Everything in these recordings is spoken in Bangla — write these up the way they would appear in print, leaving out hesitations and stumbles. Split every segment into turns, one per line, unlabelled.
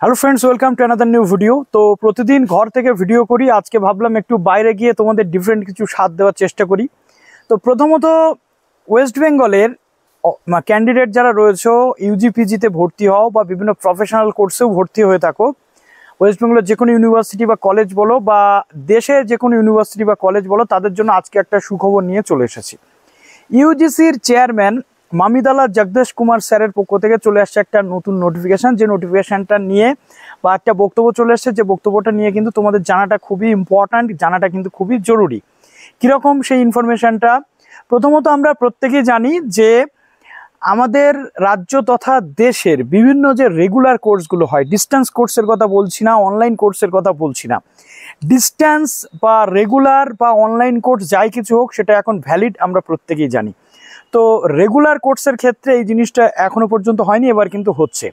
Hello friends, welcome to another new video. তো প্রতিদিন ঘর থেকে ভিডিও করি, আজকে ভাবলাম একটু বাইরে গিয়ে তোমাদের ডিফারেন্ট কিছু স্বাদ দেওয়ার চেষ্টা করি। তো প্রথমত ওয়েস্ট বেঙ্গলের ক্যান্ডিডেট যারা রয়েছে ইউজিপিজিতে ভর্তি হও বা বিভিন্ন প্রফেশনাল কোর্সেও ভর্তি হয়ে থাকো, ওয়েস্ট বেঙ্গলের যে কোনো ইউনিভার্সিটি বা কলেজ বলো বা দেশের যে কোনো ইউনিভার্সিটি বা কলেজ বলো, তাদের জন্য আজকে একটা সুখবর নিয়ে চলে এসেছি। ইউজিসির চেয়ারম্যান মামিদালা জগদেশ কুমার স্যারের পক্ষ থেকে চলে আসছে একটা নতুন নোটিফিকেশান, যে নোটিফিকেশানটা নিয়ে বা একটা বক্তব্য চলে আসছে, যে বক্তব্যটা নিয়ে কিন্তু তোমাদের জানাটা খুবই ইম্পর্ট্যান্ট, জানাটা কিন্তু খুবই জরুরি। কীরকম সেই ইনফরমেশানটা? প্রথমত আমরা প্রত্যেকেই জানি যে আমাদের রাজ্য তথা দেশের বিভিন্ন যে রেগুলার কোর্সগুলো হয়, ডিস্টেন্স কোর্সের কথা বলছি না, অনলাইন কোর্সের কথা বলছি না, ডিস্টেন্স বা রেগুলার বা অনলাইন কোর্স যাই কিছু হোক, সেটা এখন ভ্যালিড আমরা প্রত্যেকেই জানি। তো রেগুলার কোর্সের ক্ষেত্রে এই জিনিসটা এখনো পর্যন্ত হয়নি, এবার কিন্তু হচ্ছে।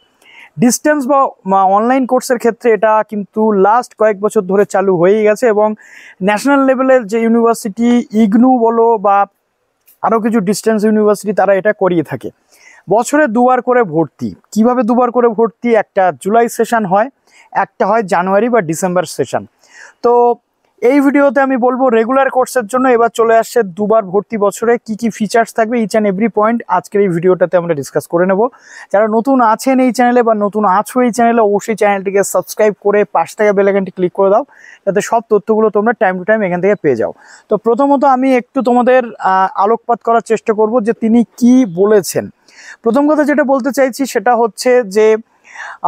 ডিস্টেন্স বা অনলাইন কোর্সের ক্ষেত্রে এটা কিন্তু লাস্ট কয়েক বছর ধরে চালু হয়েই গেছে, এবং ন্যাশনাল লেভেলের যে ইউনিভার্সিটি ইগনু বলো বা আরও কিছু ডিস্টেন্স ইউনিভার্সিটি, তারা এটা করিয়ে থাকে। বছরে দুবার করে ভর্তি। কিভাবে দুবার করে ভর্তি? একটা জুলাই সেশন হয়, একটা হয় জানুয়ারি বা ডিসেম্বর সেশন। তো এই ভিডিওতে আমি বলবো রেগুলার কোর্সের জন্য এবার চলে আসছে দুবার ভর্তি। বছরে কি কি ফিচার্স থাকবে, ইচ অ্যান্ড এভরি পয়েন্ট আজকের এই ভিডিওটাতে আমরা ডিসকাস করে নেব। যারা নতুন আছেন এই চ্যানেলে বা নতুন আছো এই চ্যানেলে, অবশ্যই চ্যানেলটিকে সাবস্ক্রাইব করে পাশ থেকে বেল আইকনটি ক্লিক করে দাও, যাতে সব তথ্যগুলো তোমরা টাইম টু টাইম এখান থেকে পেয়ে যাও। তো প্রথমত আমি একটু তোমাদের আলোকপাত করার চেষ্টা করব যে তিনি কি বলেছেন। প্রথম কথা যেটা বলতে চাইছি সেটা হচ্ছে যে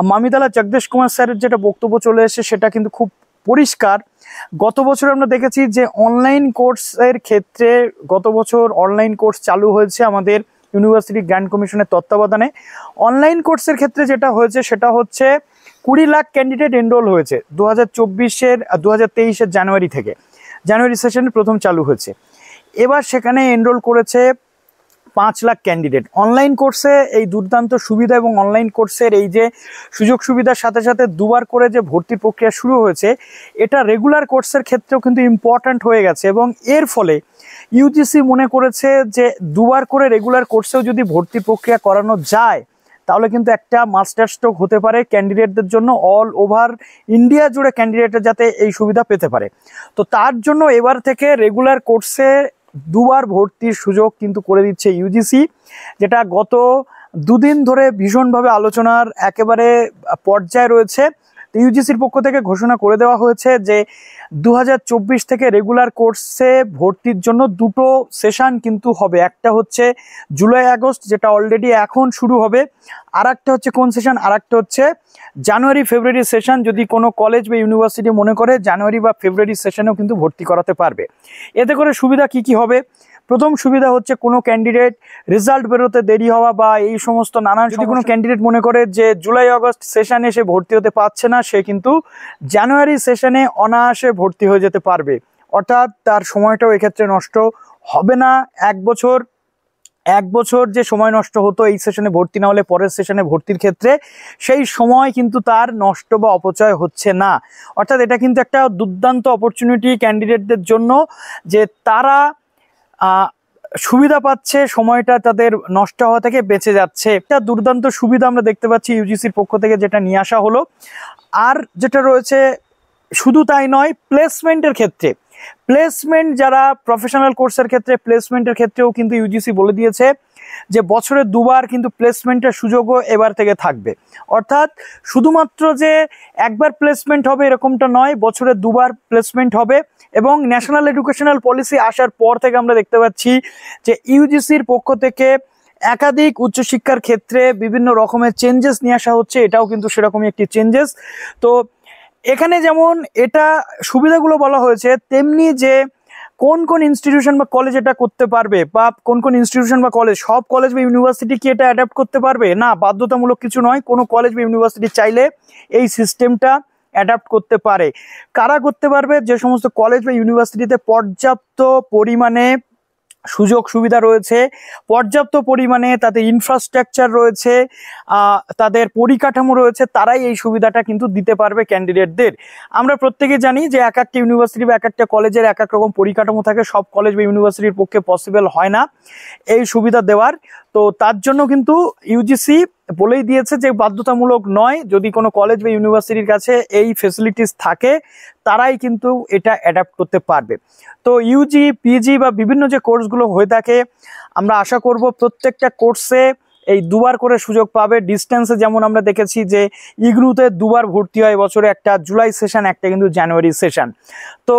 মামিদালা জগদেশ কুমার স্যারের যেটা বক্তব্য চলে এসেছে, সেটা কিন্তু খুব পরিষ্কার। গত বছর আমরা দেখেছি যে অনলাইন কোর্সের ক্ষেত্রে গত বছর অনলাইন কোর্স চালু হয়েছে আমাদের ইউনিভার্সিটি গ্র্যান্ড কমিশনের তত্ত্বাবধানে। অনলাইন কোর্সের ক্ষেত্রে যেটা হয়েছে সেটা হচ্ছে 20 লাখ ক্যান্ডিডেট এনরোল হয়েছে 2023-এর জানুয়ারি সেশনে প্রথম চালু হয়েছে। এবার সেখানে এনরোল করেছে 5 লাখ ক্যান্ডিডেট। অনলাইন কোর্সে এই দুর্দান্ত সুবিধা এবং অনলাইন কোর্সের এই যে সুযোগ সুবিধার সাথে সাথে দুবার করে যে ভর্তি প্রক্রিয়া শুরু হয়েছে, এটা রেগুলার কোর্সের ক্ষেত্রেও কিন্তু ইম্পর্ট্যান্ট হয়ে গেছে, এবং এর ফলে ইউজিসি মনে করেছে যে দুবার করে রেগুলার কোর্সেও যদি ভর্তি প্রক্রিয়া করানো যায়, তাহলে কিন্তু একটা মাস্টার স্ট্রোক হতে পারে ক্যান্ডিডেটদের জন্য। অল ওভার ইন্ডিয়া জুড়ে ক্যান্ডিডেটরা যাতে এই সুবিধা পেতে পারে, তো তার জন্য এবার থেকে রেগুলার কোর্সে দুবার ভর্তির সুযোগ কিন্তু করে দিচ্ছে ইউজিসি, যেটা গত দুদিন ধরে ভীষণভাবে আলোচনার একেবারে পর্যায়ে রয়েছে। তো ইউজিসির পক্ষ থেকে ঘোষণা করে দেওয়া হয়েছে যে 2024 থেকে রেগুলার কোর্সে ভর্তির জন্য দুটো সেশন কিন্তু হবে। একটা হচ্ছে জুলাই আগস্ট, যেটা অলরেডি এখন শুরু হবে, আর একটা হচ্ছে কোন সেশন? আর একটা হচ্ছে জানুয়ারি ফেব্রুয়ারি সেশন। যদি কোনো কলেজ বা ইউনিভার্সিটি মনে করে জানুয়ারি বা ফেব্রুয়ারি সেশনেও কিন্তু ভর্তি করাতে পারবে। এতে করে সুবিধা কি কি হবে? প্রথম সুবিধা হচ্ছে কোনো ক্যান্ডিডেট রেজাল্ট বেরোতে দেরি হওয়া বা এই সমস্ত নানান, যদি কোনো ক্যান্ডিডেট মনে করে যে জুলাই আগস্ট সেশনে সে ভর্তি হতে পারছে না, সে কিন্তু জানুয়ারি সেশনে অনায়াসে ভর্তি হয়ে যেতে পারবে। অর্থাৎ তার সময়টাও এক্ষেত্রে নষ্ট হবে না। এক বছর যে সময় নষ্ট হতো এই সেশনে ভর্তি না হলে পরের সেশনে ভর্তির ক্ষেত্রে, সেই সময় কিন্তু তার নষ্ট বা অপচয় হচ্ছে না। অর্থাৎ এটা কিন্তু একটা দুর্দান্ত অপরচুনিটি ক্যান্ডিডেটদের জন্য, যে তারা সুবিধা পাচ্ছে, সময়টা তাদের নষ্ট হওয়া থেকে বেঁচে যাচ্ছে। একটা দুর্দান্ত সুবিধা আমরা দেখতে পাচ্ছি ইউজিসির পক্ষ থেকে, যেটা নিয়ে আসা হলো। আর যেটা রয়েছে শুধু তাই নয়, প্লেসমেন্টের ক্ষেত্রে, প্লেসমেন্ট যারা প্রফেশনাল কোর্সের ক্ষেত্রে, প্লেসমেন্টের ক্ষেত্রেও কিন্তু ইউজিসি বলে দিয়েছে যে বছরে দুবার কিন্তু প্লেসমেন্টের সুযোগও এবার থেকে থাকবে। অর্থাৎ শুধুমাত্র যে একবার প্লেসমেন্ট হবে এরকমটা নয়, বছরে দুবার প্লেসমেন্ট হবে। এবং ন্যাশনাল এডুকেশনাল পলিসি আসার পর থেকে আমরা দেখতে পাচ্ছি যে ইউজিসির পক্ষ থেকে একাধিক উচ্চশিক্ষার ক্ষেত্রে বিভিন্ন রকমের চেঞ্জেস নিয়ে আসা হচ্ছে। এটাও কিন্তু সেরকমই একটি চেঞ্জেস। তো এখানে যেমন এটা সুবিধাগুলো বলা হয়েছে, তেমনি যে কোন কোন ইনস্টিটিউশন বা কলেজ এটা করতে পারবে, বা কোন কোন ইনস্টিটিউশন বা কলেজ, সব কলেজ বা ইউনিভার্সিটি কি এটা অ্যাডাপ্ট করতে পারবে? না, বাধ্যতামূলক কিছু নয়। কোনো কলেজ বা ইউনিভার্সিটি চাইলে এই সিস্টেমটা অ্যাডাপ্ট করতে পারে। কারা করতে পারবে? যে সমস্ত কলেজ বা ইউনিভার্সিটিতে পর্যাপ্ত পরিমাণে সুযোগ সুবিধা রয়েছে, পর্যাপ্ত পরিমাণে তাদের ইনফ্রাস্ট্রাকচার রয়েছে, তাদের পরিকাঠামো রয়েছে, তারাই এই সুবিধাটা কিন্তু দিতে পারবে ক্যান্ডিডেটদের। আমরা প্রত্যেকে জানি যে এক একটা ইউনিভার্সিটি বা এক একটা কলেজের এক এক রকম পরিকাঠামো থাকে, সব কলেজ বা ইউনিভার্সিটির পক্ষে পসিবল হয় না এই সুবিধা দেওয়ার। তো তার জন্য কিন্তু ইউজিসি বলেই দিয়েছে যে বাধ্যতামূলক নয়, যদি কোনো কলেজ বা ইউনিভার্সিটির কাছে এই ফেসিলিটিস থাকে তারাই কিন্তু এটা অ্যাডাপ্ট করতে পারবে। তো ইউজি, পিজি বা বিভিন্ন যে কোর্সগুলো হয়ে থাকে, আমরা আশা করব প্রত্যেকটা কোর্সে এই দুবার করে সুযোগ পাবে। ডিস্টেন্সে যেমন আমরা দেখেছি যে ইগনুতে দুবার ভর্তি হয় বছরে, একটা জুলাই সেশন, একটা কিন্তু জানুয়ারি সেশন। তো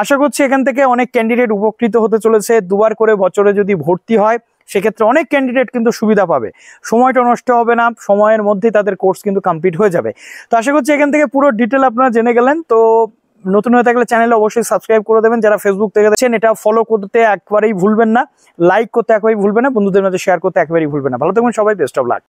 আশা করছি এখান থেকে অনেক ক্যান্ডিডেট উপকৃত হতে চলেছে। দুবার করে বছরে যদি ভর্তি হয় সেক্ষেত্রে অনেক ক্যান্ডিডেট কিন্তু সুবিধা পাবে, সময়টা নষ্ট হবে না, সময়ের মধ্যেই তাদের কোর্স কিন্তু কমপ্লিট হয়ে যাবে। তো আশা করছি এখান থেকে পুরো ডিটেল আপনারা জেনে গেলেন। তো নতুন হয়ে থাকলে চ্যানেলে অবশ্যই সাবস্ক্রাইব করে দেবেন, যারা ফেসবুক থেকে দেখছেন এটা ফলো করতে একবারেই ভুলবেন না, লাইক করতে একবারেই ভুলবেন না, বন্ধুদের মধ্যে শেয়ার করতে একবারেই ভুলবেন না। ভালো থাকবেন সবাই, বেস্ট অফ লাক।